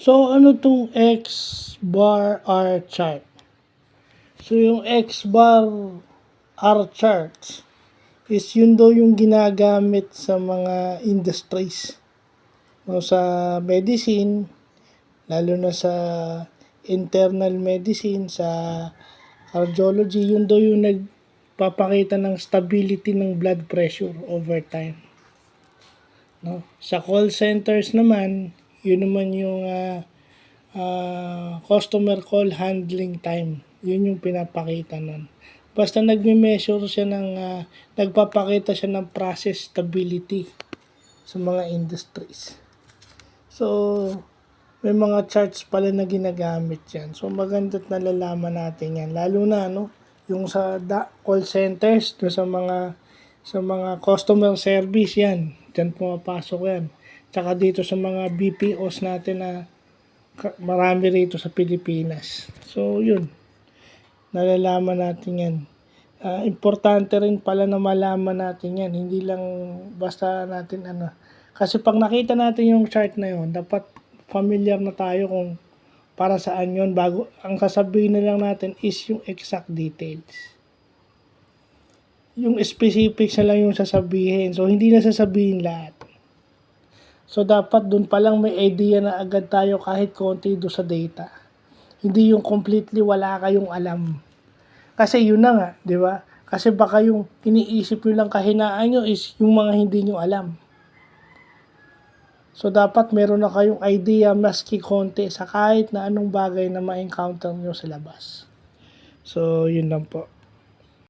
So, ano tong X bar R chart? So, yung X bar R charts is yun daw yung ginagamit sa mga industries. No, sa medicine, lalo na sa internal medicine, sa cardiology, yun daw yung nagpapakita ng stability ng blood pressure over time. No? Sa call centers naman, yun naman yung customer call handling time. Yun yung pinapakita nun. Basta nagme-measure siya ng, nagpapakita siya ng process stability sa mga industries. So, may mga charts pala na ginagamit yan. So, maganda't nalalaman natin yan. Lalo na, yung sa call centers, sa mga customer service yan. Diyan pumapasok yan. Tsaka dito sa mga BPOs natin na marami rito sa Pilipinas. So, yun. Nalalaman natin yan. Importante rin pala na malaman natin yan. Hindi lang basta natin Kasi pag nakita natin yung chart na yun, dapat familiar na tayo kung para saan yun. Bago, ang sasabihin na lang natin is yung exact details. Yung specifics na lang yung sasabihin. So, hindi na sasabihin lahat. So, dapat dun pa lang may idea na agad tayo kahit konti do sa data. Hindi yung completely wala kayong alam. Kasi yun na nga, di ba? Kasi baka yung iniisip nyo lang kahinaan nyo is yung mga hindi nyo alam. So, dapat meron na kayong idea maski konti sa kahit na anong bagay na ma-encounter nyo sa labas. So, yun lang po.